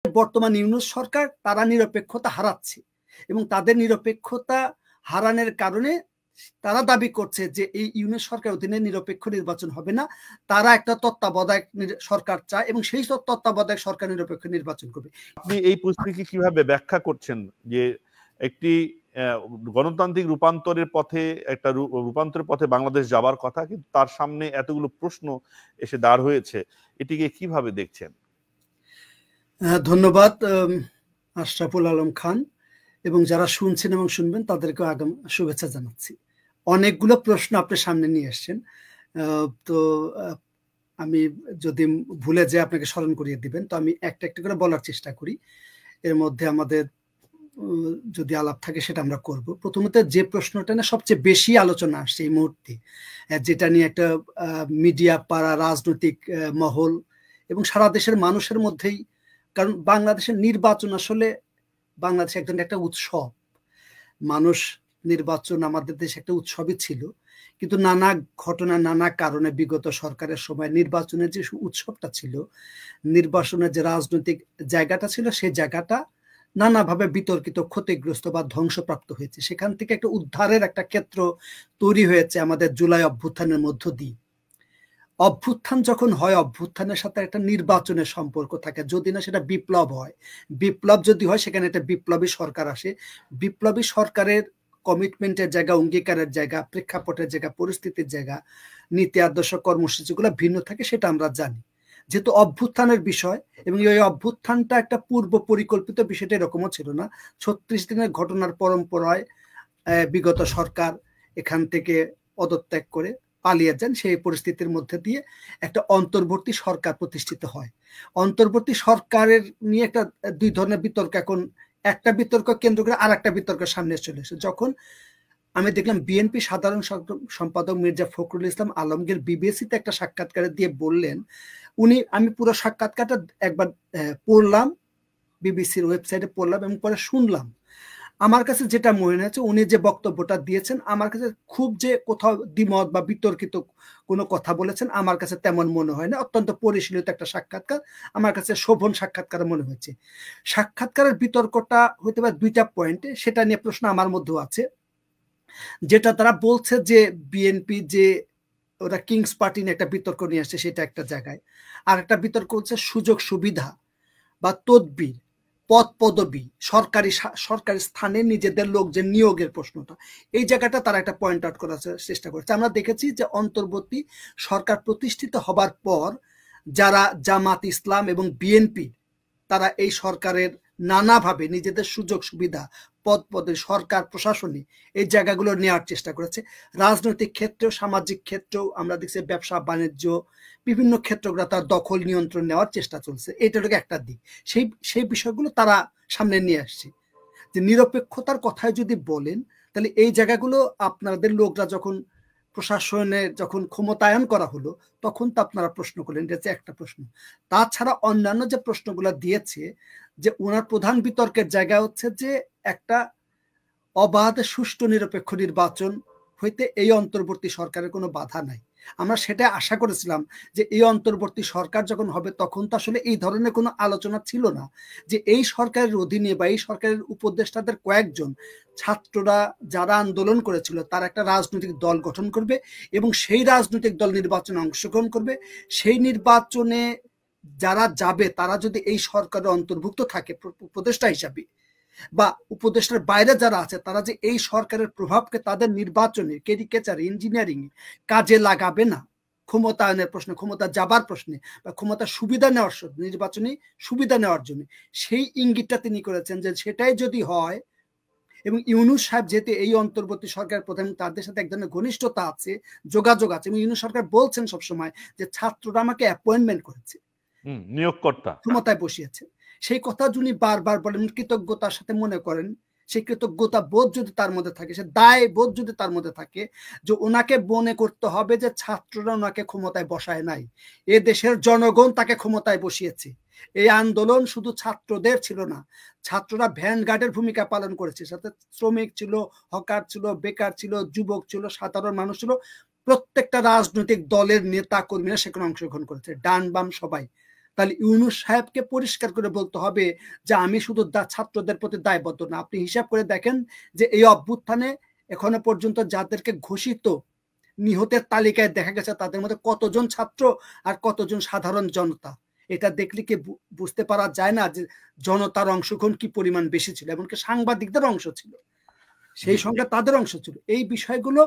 বর্তমান ইউনূস সরকার তারা নিরপেক্ষতা হারাচ্ছে এবং তাদের নিরপেক্ষতা হারানোর কারণে তারা দাবি করছে যে এই ইউনূস সরকার অধীনে নিরপেক্ষ নির্বাচন হবে না, তারা একটা তত্ত্বাবধায়ক সরকার চায় এবং সেই তত্ত্বাবধায়ক সরকার নিরপেক্ষ নির্বাচন করবে। আপনি এই পরিস্থিতি কিভাবে ব্যাখ্যা করছেন যে একটি গণতান্ত্রিক রূপান্তরের পথে একটা রূপান্তরের পথে বাংলাদেশ যাবার কথা, কিন্তু তার সামনে এতগুলো প্রশ্ন এসে দাঁড় হয়েছে, এটিকে কিভাবে দেখছেন? ধন্যবাদ আশরাফুল আলম খান, এবং যারা শুনছেন এবং শুনবেন তাদেরকে আগাম শুভেচ্ছা জানাচ্ছি। অনেকগুলো প্রশ্ন আপনার সামনে নিয়ে এসছেন, তো আমি যদি ভুলে যাই আপনাকে স্মরণ করিয়ে দিবেন, তো আমি একটা একটা করে বলার চেষ্টা করি। এর মধ্যে আমাদের যদি আলাপ থাকে সেটা আমরা করব। প্রথমত যে প্রশ্নটা না সবচেয়ে বেশি আলোচনা আসছে এই মুহূর্তে, যেটা নিয়ে একটা মিডিয়া পাড়া রাজনৈতিক মহল এবং সারা দেশের মানুষের মধ্যেই, কারণ বাংলাদেশের নির্বাচন আসলে বাংলাদেশ একজন একটা উৎসব। মানুষ নির্বাচন আমাদের দেশে একটা উৎসবই ছিল, কিন্তু নানা ঘটনা নানা কারণে বিগত সরকারের সময় নির্বাচনের যে উৎসবটা ছিল, নির্বাচনের যে রাজনৈতিক জায়গাটা ছিল, সেই জায়গাটা নানাভাবে বিতর্কিত, ক্ষতিগ্রস্ত বা ধ্বংসপ্রাপ্ত হয়েছে। সেখান থেকে একটা উদ্ধারের একটা ক্ষেত্র তৈরি হয়েছে আমাদের জুলাই অভ্যুত্থানের মধ্য দিয়ে। অভ্যুত্থান যখন হয়, অভ্যুত্থানের সাথে একটা নির্বাচনের সম্পর্ক থাকে, যদি না সেটা বিপ্লব হয়। বিপ্লব যদি হয় সেখানে একটা বিপ্লবী সরকার আসে। বিপ্লবী সরকারের কমিটমেন্টের জায়গা, অঙ্গীকারের জায়গা, প্রেক্ষাপটের জায়গা, পরিস্থিতির জায়গা, নীতি আদর্শ কর্মসূচিগুলো ভিন্ন থাকে, সেটা আমরা জানি। যেহেতু অভ্যুত্থানের বিষয় এবং এই অভ্যুত্থানটা একটা পূর্ব পরিকল্পিত বিষয়টা এরকমও ছিল না। 36 দিনের ঘটনার পরম্পরায় বিগত সরকার এখান থেকে পদত্যাগ করে পালিয়ে যান। সেই পরিস্থিতির মধ্যে দিয়ে একটা অন্তর্বর্তী সরকার প্রতিষ্ঠিত হয়। অন্তর্বর্তী সরকারের নিয়ে একটা দুই ধরনের বিতর্ক, এখন একটা বিতর্ক কেন্দ্র করে আর একটা বিতর্ক সামনে চলে এসে, যখন আমি দেখলাম বিএনপি সাধারণ সম্পাদক মির্জা ফখরুল ইসলাম আলমগীর বিবিসিতে একটা সাক্ষাৎকারে দিয়ে বললেন, আমি পুরো সাক্ষাৎকারটা একবার পড়লাম, বিবিসির ওয়েবসাইটে পড়লাম এবং পরে শুনলাম। আমার কাছে যেটা মনে হয়েছে, উনি যে বক্তব্যটা দিয়েছেন, আমার কাছে খুব যে কোথাও দ্বিমত বা বিতর্কিত কোনো কথা বলেছেন আমার কাছে তেমন মনে হয় না। অত্যন্ত পরিশীলিত একটা সাক্ষাৎকার, আমার কাছে শোভন সাক্ষাৎকার মনে হয়েছে। সাক্ষাৎকারের বিতর্কটা হতে পারে দুইটা পয়েন্টে, সেটা নিয়ে প্রশ্ন আমার মধ্যেও আছে। যেটা তারা বলছে যে বিএনপি যে ওরা কিংস পার্টি নিয়ে একটা বিতর্ক নিয়ে আসছে, সেটা একটা জায়গায়। আর একটা বিতর্ক হচ্ছে সুযোগ সুবিধা বা তদবির, পদ পদবি, সরকারি স্থানে নিজেদের লোক যে নিয়োগের প্রশ্নটা, এই জায়গাটা তারা একটা পয়েন্ট আউট করার চেষ্টা করছে। আমরা দেখেছি যে অন্তর্বর্তী সরকার প্রতিষ্ঠিত হবার পর যারা জামাত ইসলাম এবং বিএনপি, তারা এই সরকারের নানাভাবে নিজেদের সুযোগ সুবিধা, পদ পদে, সরকার প্রশাসনে এই জায়গাগুলো নেওয়ার চেষ্টা করেছে। রাজনৈতিক ক্ষেত্রেও, সামাজিক ক্ষেত্রেও আমরা দেখছি, ব্যবসা বাণিজ্য, বিভিন্ন ক্ষেত্রগুলো তার দখল নিয়ন্ত্রণ নেওয়ার চেষ্টা চলছে। এইটাকে একটা দিক, সেই বিষয়গুলো তারা সামনে নিয়ে আসছে। যে নিরপেক্ষতার কথায় যদি বলেন, তাহলে এই জায়গাগুলো আপনাদের লোকরা যখন প্রশাসনে যখন ক্ষমতায়ন করা হলো, তখন তো আপনারা প্রশ্ন করলেন, এটা হচ্ছে একটা প্রশ্ন। তাছাড়া অন্যান্য যে প্রশ্নগুলো দিয়েছে, যে ওনার প্রধান বিতর্কের জায়গা হচ্ছে যে একটা অবাধ সুষ্ঠু নিরপেক্ষ নির্বাচন হইতে এই অন্তর্বর্তী সরকারের কোনো বাধা নাই। আমরা সেটা আশা করেছিলাম যে এই অন্তর্বর্তী সরকার যখন হবে, তখন তো আসলে এই ধরনের কোনো আলোচনা ছিল না যে এই সরকারের অধীনে বা এই সরকারের উপদেষ্টাদের কয়েকজন ছাত্ররা যারা আন্দোলন করেছিল, তারা একটা রাজনৈতিক দল গঠন করবে এবং সেই রাজনৈতিক দল নির্বাচনে অংশগ্রহণ করবে। সেই নির্বাচনে যারা যাবে, তারা যদি এই সরকারের অন্তর্ভুক্ত থাকে উপদেষ্টা হিসাবে, বা উপদেষ্টার বাইরে যারা আছে, তারা যে এই সরকারের প্রভাবকে তাদের নির্বাচনে, ক্যারিকেচার, ইঞ্জিনিয়ারিং কাজে লাগাবে না, ক্ষমতায়নের প্রশ্নে, ক্ষমতা যাবার প্রশ্নে বা ক্ষমতা সুবিধা নেওয়ার, নির্বাচনী সুবিধা নেওয়ার জন্য, সেই ইঙ্গিতটা তিনি করেছেন যে সেটাই যদি হয়। এবং ইউনূস সাহেব যেহেতু এই অন্তর্বর্তী সরকার প্রধান, তাদের সাথে এক ধরনের ঘনিষ্ঠতা আছে, যোগাযোগ আছে, এবং ইউনূস সরকার বলছেন সবসময় যে ছাত্ররা আমাকে অ্যাপয়েন্টমেন্ট করেছে, নিয়োগকর্তা, ক্ষমতায় বসিয়েছে। সেই কথা যিনি বারবার বলেন, কৃতজ্ঞতার সাথে মনে করেন, সেই কৃতজ্ঞতা বোধ যদি তার মধ্যে থাকে, সে দায় বোধ যদি তার মধ্যে থাকে, যে ওনাকে মনে করতে হবে যে ছাত্ররা ওনাকে ক্ষমতায় বসায় নাই, এ দেশের জনগণ তাকে ক্ষমতায় বসিয়েছে। এই আন্দোলন শুধু ছাত্রদের ছিল না, ছাত্ররা ভ্যানগার্ডের ভূমিকা পালন করেছে, সাথে শ্রমিক ছিল, হকার ছিল, বেকার ছিল, যুবক ছিল, সাধারণ মানুষ ছিল, প্রত্যেকটা রাজনৈতিক দলের নেতা কর্মীরা সেখানে অংশগ্রহণ করেছে, ডান বাম সবাই। তাহলে ইউনূস সাহেবকে পরিষ্কার করে বলতে হবে যে আমি শুধু ছাত্রদের প্রতি দায়বদ্ধ না। আপনি হিসাব করে দেখেন যে এই অভ্যুত্থানে এখনো পর্যন্ত যাদেরকে ঘোষিত নিহতের তালিকায় দেখা গেছে তাদের মধ্যে কতজন ছাত্র আর কতজন সাধারণ জনতা। এটা দেখলে কি বুঝতে পারা যায় না যে জনতার অংশগ্রহণ কি পরিমাণ বেশি ছিল, এমনকি সাংবাদিকদের অংশ ছিল, সেই সঙ্গে তাদের অংশ ছিল। এই বিষয়গুলো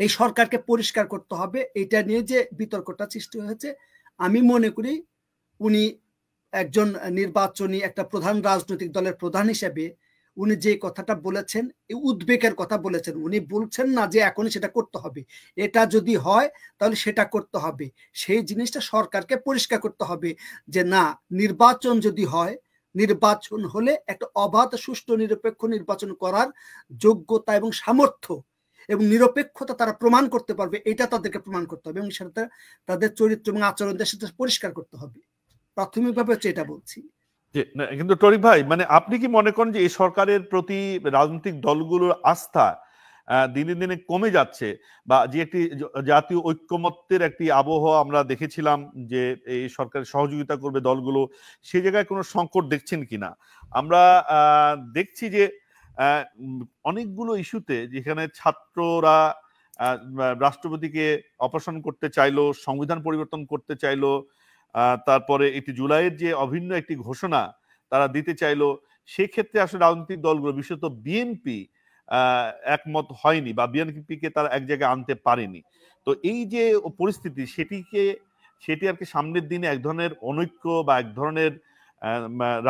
এই সরকারকে পরিষ্কার করতে হবে। এটা নিয়ে যে বিতর্কটা সৃষ্টি হয়েছে, আমি মনে করি উনি একজন নির্বাচনী একটা প্রধান রাজনৈতিক দলের প্রধান হিসেবে উনি যে কথাটা বলেছেন, উদ্বেগের কথা বলেছেন। উনি বলছেন না যে এখনই সেটা করতে হবে, এটা যদি হয় তাহলে সেটা করতে হবে। সেই জিনিসটা সরকারকে পরিষ্কার করতে হবে যে না, নির্বাচন যদি হয়, নির্বাচন হলে একটা অবাধ সুষ্ঠু নিরপেক্ষ নির্বাচন করার যোগ্যতা এবং সামর্থ্য এবং নিরপেক্ষতা তারা প্রমাণ করতে পারবে, এটা তাদেরকে প্রমাণ করতে হবে এবং সেটা তাদের চরিত্র এবং আচরণদের সাথে পরিষ্কার করতে হবে। প্রাথমিকভাবে হচ্ছে এটা বলছি। কিন্তু টরিক ভাই, মানে আপনি কি মনে করেন যে এই সরকারের প্রতি রাজনৈতিক দলগুলোর আস্থা দিনে দিনে কমে যাচ্ছে, বা যে একটি জাতীয় ঐক্যমত্যের একটি আবহাওয়া আমরা দেখেছিলাম যে এই সরকারের সহযোগিতা করবে দলগুলো, সেই জায়গায় কোনো সংকট দেখছেন কিনা? আমরা দেখছি যে অনেকগুলো ইস্যুতে যেখানে ছাত্ররা রাষ্ট্রপতিকে অপসারণ করতে চাইলো, সংবিধান পরিবর্তন করতে চাইলো, তারপরে একটি জুলাইয়ের যে অভিন্ন একটি ঘোষণা তারা দিতে চাইলো, সেক্ষেত্রে আসলে রাজনৈতিক দলগুলো বিশেষত বিএনপি একমত হয়নি বা বিএনপিকে তারা এক জায়গায় আনতে পারেনি। তো এই যে পরিস্থিতি, সেটি আর কি সামনের দিনে এক ধরনের অনৈক্য বা এক ধরনের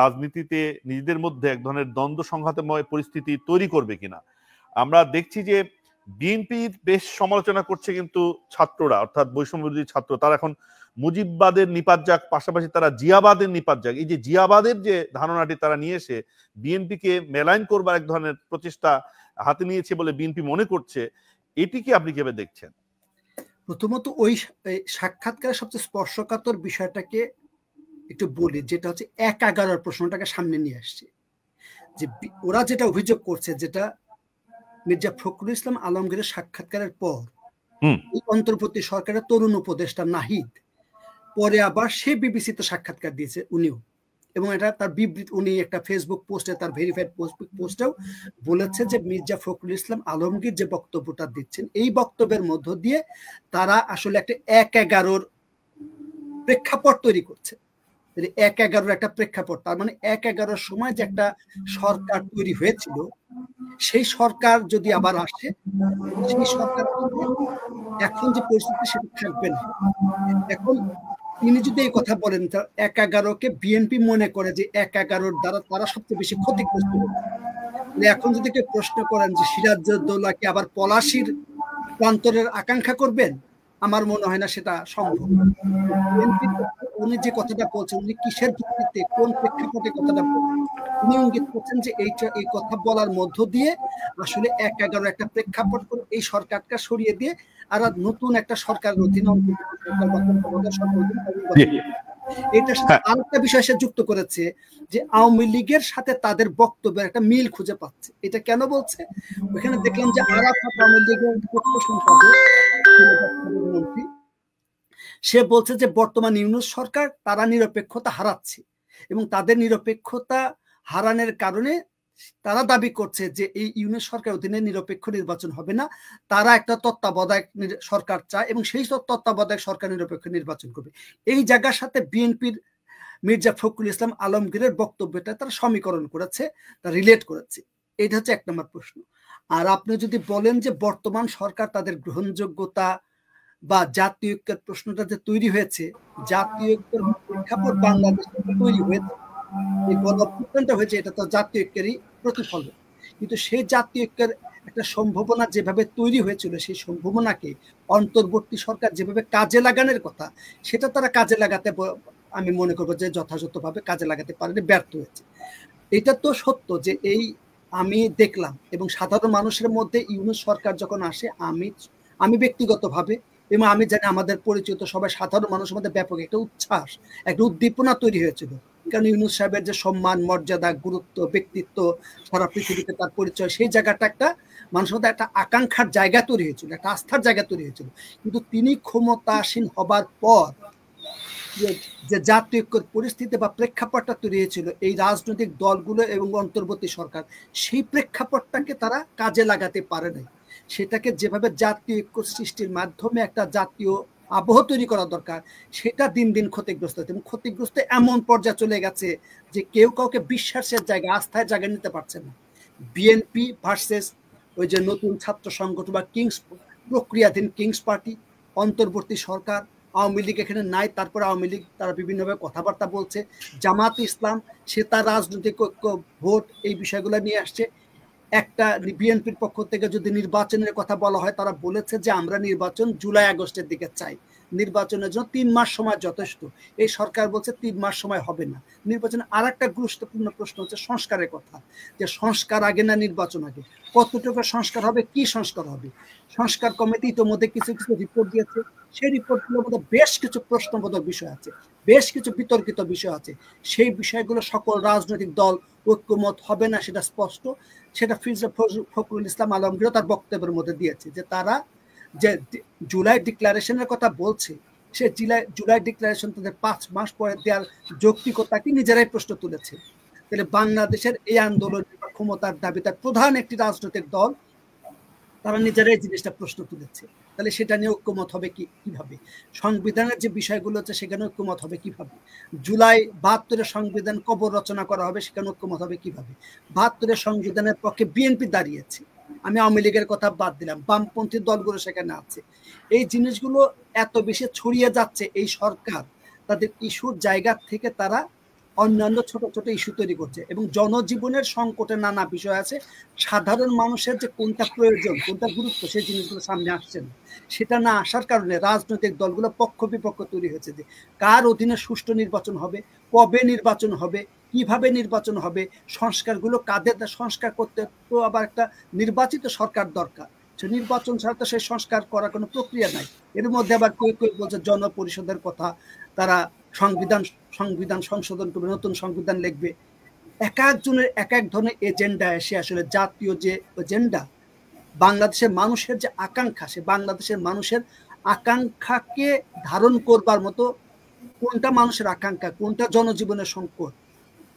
রাজনীতিতে নিজেদের মধ্যে এক ধরনের দ্বন্দ্ব সংঘাতময় পরিস্থিতি তৈরি করবে কিনা? আমরা দেখছি যে বিএনপির বেশ সমালোচনা করছে কিন্তু ছাত্ররা, অর্থাৎ বৈষম্যবিরোধী ছাত্র, তারা এখন মুজিববাদের নিপাত যাক, পাশাপাশি তারা জিয়াবাদের নিপাত যাক, এই যে জিয়াবাদের যে ধারণাটি তারা নিয়ে এসে বিএনপিকে মেলাইন করবার এক ধরনের প্রচেষ্টা হাতে নিয়েছে বলে বিএনপি মনে করছে, এটিকে আপনি কিভাবে দেখছেন? প্রথমত ওই সাক্ষাৎকারের সবচেয়ে স্পর্শকাতর বিষয়টাকে একটু বলি, যেটা হচ্ছে ১/১১ প্রশ্নটাকে সামনে নিয়ে আসছে। যে ওরা যেটা অভিযোগ করছে, যেটা মির্জা ফখরুল ইসলাম আলমগীরের সাক্ষাৎকারের পর এই অন্তর্বর্তী সরকারের তরুণ উপদেষ্টা নাহিদ পরে আবার সে বিবিসিতে সাক্ষাৎকার দিয়েছে উনিও, এবং এটা তার বিবৃতি উনি একটা ফেসবুক পোস্টে, তার ভেরিফাইড পোস্টেও বলেছে যে মির্জা ফখরুল ইসলাম আলমগীর যে বক্তব্যটা দিচ্ছেন, এই বক্তব্যের মধ্য দিয়ে তারা আসলে একটা ১/১১ প্রেক্ষাপট তৈরি করছে। ১/১১ একটা প্রেক্ষাপট, তার মানে ১/১১ সময় যে একটা সরকার তৈরি হয়েছিল, সেই সরকার যদি আবার আসে, সেই সরকার এখন যে পরিস্থিতি সেটা থাকবে না। এখন তিনি যদি এই কথা বলেন, ১/১১কে বিএনপি মনে করে যে ১/১১ দ্বারা তারা সবচেয়ে বেশি ক্ষতিগ্রস্ত হচ্ছে। এখন যদি কেউ প্রশ্ন করেন যে সিরাজউদ্দৌলা কি আবার পলাশির প্রান্তরের আকাঙ্ক্ষা করবেন, আমার মনে হয় না সেটা সম্ভব। উনি যে কথাটা বলছেন, উনি কিসের ভিত্তিতে, কোন প্রেক্ষাপটে কথাটা বলছেন, উনি ইঙ্গিত করছেন যে এই কথা বলার মধ্য দিয়ে আসলে ১/১১ একটা প্রেক্ষাপট করে এই সরকারটা সরিয়ে দিয়ে আর নতুন একটা সরকারের অধীনে এটার সাথে আরেকটা বিষয় সে যুক্ত করেছে যে আওয়ামী লীগের সাথে তাদের বক্তব্যের একটা মিল খুঁজে পাচ্ছে। এটা কেন বলছে? ওখানে দেখলাম যে আরাফাত আওয়ামী লীগের পক্ষ সম্পাদক মন্ত্রী, সে বলছে যে বর্তমান ইউনূস সরকার তারা নিরপেক্ষতা হারাচ্ছে এবং তাদের নিরপেক্ষতা হারানোর কারণে তারা দাবি করছে যে এই ইউনূস সরকার অধীনে নিরপেক্ষ নির্বাচন হবে না, তারা একটা তত্ত্বাবধায়ক সরকার চায় এবং সেই তত্ত্বাবধায়ক সরকার নিরপেক্ষ নির্বাচন করবে। এই জায়গার সাথে বিএনপির মির্জা ফখরুল ইসলাম আলমগীরের বক্তব্যটা তারা সমীকরণ করেছে, তারা রিলেট করেছে। এটা হচ্ছে ১ নম্বর প্রশ্ন। আর আপনি যদি বলেন যে বর্তমান সরকার তাদের গ্রহণযোগ্যতা বা জাতীয় ঐক্যের প্রশ্নটা যে তৈরি হয়েছে, জাতীয় ঐক্যের প্রেক্ষাপট বাংলাদেশে তৈরি হয়েছে, এই গণঅভ্যুত্থানটা হয়েছে, এটা তো জাতীয় ঐক্যেরই প্রতিফলন। কিন্তু সেই জাতীয় ঐক্যের একটা সম্ভাবনা যেভাবে তৈরি হয়েছিল, সেই সম্ভাবনাকে অন্তর্বর্তী সরকার যেভাবে কাজে লাগানোর কথা, সেটা তারা কাজে লাগাতে, আমি মনে করবো যে যথাযথভাবে কাজে লাগাতে পারেনি, ব্যর্থ হয়েছে। এটা তো সত্য যে আমি দেখলাম এবং সাধারণ মানুষের মধ্যে ইউনূস সরকার যখন আসে, আমি ব্যক্তিগতভাবে এবং আমি জানি আমাদের পরিচিত সবাই সাধারণ মানুষের মধ্যে ব্যাপক একটা উচ্ছ্বাস, একটা উদ্দীপনা তৈরি হয়েছিল। কারণ ইউনূস সাহেবের যে সম্মান, মর্যাদা, গুরুত্ব, ব্যক্তিত্ব, সারা পৃথিবীতে তার পরিচয়, সেই জায়গাটা একটা মানুষের মধ্যে একটা আকাঙ্ক্ষার জায়গা তৈরি হয়েছিল, একটা আস্থার জায়গা তৈরি হয়েছিল। কিন্তু তিনি ক্ষমতাসীন হবার পর যে জাতীয় ঐক্যের পরিস্থিতি বা প্রেক্ষাপটটা তৈরি হয়েছিল এই রাজনৈতিক দলগুলো এবং অন্তর্বর্তী সরকার, সেই প্রেক্ষাপটটাকে তারা কাজে লাগাতে পারে নাই। সেটাকে যেভাবে জাতীয় ঐক্য সৃষ্টির মাধ্যমে একটা জাতীয় আবহ তৈরি করা দরকার, সেটা দিন দিন ক্ষতিগ্রস্ত হচ্ছে, এবং ক্ষতিগ্রস্ত এমন পর্যায়ে চলে গেছে যে কেউ কাউকে বিশ্বাসের জায়গায়, আস্থার জায়গায় নিতে পারছে না। বিএনপি ভার্সেস ওই যে নতুন ছাত্র সংগঠন বা কিংস প্রক্রিয়াধীন কিংস পার্টি, অন্তর্বর্তী সরকার, আওয়ামী লীগ এখানে নাই, তারপরে আওয়ামী লীগ তারা বিভিন্নভাবে কথাবার্তা বলছে, জামাত ইসলাম সে তার রাজনৈতিক ভোট এই বিষয়গুলো নিয়ে আসছে। একটা বিএনপির পক্ষ থেকে যদি নির্বাচনের কথা বলা হয়, তারা বলেছে যে আমরা নির্বাচন জুলাই আগস্টের দিকে চাই, নির্বাচনের জন্য 3 মাস সময় যথেষ্ট। এই সরকার বলছে 3 মাস সময় হবে না। নির্বাচনের আর একটা গুরুত্বপূর্ণ প্রশ্ন হচ্ছে সংস্কারের কথা, যে সংস্কার আগে না নির্বাচন আগে, কতটুকু সংস্কার হবে, কি সংস্কার হবে। সংস্কার কমিটি ইতিমধ্যে কিছু কিছু রিপোর্ট দিয়েছে, সেই রিপোর্টগুলোর মধ্যে বেশ কিছু প্রশ্নবোধক বিষয় আছে, বেশ কিছু বিতর্কিত বিষয় আছে। সেই বিষয়গুলো সকল রাজনৈতিক দল ঐক্যমত হবে না, সেটা স্পষ্ট। সেটা ফখরুল ইসলাম আলমগীর তার বক্তব্যের মধ্যে দিয়েছে, যে তারা যে জুলাই ডিক্লারেশনের কথা বলছে, সে জুলাই ডিক্লারেশন তাদের 5 মাস পরে দেওয়ার যৌক্তিকতাকে নিজেরাই প্রশ্ন তুলেছে। তাহলে বাংলাদেশের এই আন্দোলন ক্ষমতার দাবি তার প্রধান একটি রাজনৈতিক দল, তারা নিজেরাই জিনিসটা প্রশ্ন তুলেছে। তাহলে সেটা নিয়ে ঐক্যমত হবে কিভাবে? সংবিধানের যে বিষয়গুলো আছে সেখানে ঐক্যমত হবে কিভাবে? জুলাই 72-এর সংবিধান কবে রচনা করা হবে সেখানে ঐক্যমত হবে কিভাবে? 72-এর সংবিধানের পক্ষে বিএনপি দাঁড়িয়েছে, আমি আওয়ামী লীগের কথা বাদ দিলাম, বামপন্থী দলগুলো সেখানে আছে। এই জিনিসগুলো এত বেশি ছড়িয়ে যাচ্ছে, এই সরকার তাদের ইস্যুর জায়গা থেকে তারা অন্যান্য ছোট ছোট ইস্যু তৈরি করছে, এবং জনজীবনের সংকটে নানা বিষয় আছে, সাধারণ মানুষের যে কোনটা প্রয়োজন, কোনটা গুরুত্ব, সেই জিনিসগুলো সামনে আসছে না। সেটা না আসার কারণে রাজনৈতিক দলগুলো পক্ষ বিপক্ষ তৈরি হয়েছে, যে কার অধীনে সুষ্ঠু নির্বাচন হবে, কবে নির্বাচন হবে, কিভাবে নির্বাচন হবে, সংস্কারগুলো কাদের সংস্কার করতে, তো আবার একটা নির্বাচিত সরকার দরকার। নির্বাচন ছাড়া তো সেই সংস্কার করার কোনো প্রক্রিয়া নাই। এর মধ্যে আবার কেউ কেউ বলছে জনপরিষদের কথা, তারা সংবিধান সংশোধন করবে, নতুন সংবিধান লিখবে। এক একজনের এক এক ধরনের এজেন্ডা এসে আসলে জাতীয় যে এজেন্ডা, বাংলাদেশের মানুষের যে আকাঙ্ক্ষা, সে বাংলাদেশের মানুষের আকাঙ্ক্ষাকে ধারণ করবার মতো কোনটা মানুষের আকাঙ্ক্ষা, কোনটা জনজীবনের সংকট,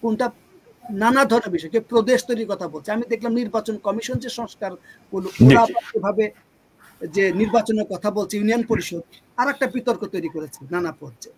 কোনটা নানা ধরনের বিষয়, প্রদেশ তৈরির কথা বলছে। আমি দেখলাম নির্বাচন কমিশন যে সংস্কার করলো, ওরা এভাবে যে নির্বাচনের কথা বলছে, ইউনিয়ন পরিষদ আর একটা বিতর্ক তৈরি করেছে নানা পর্যায়ে।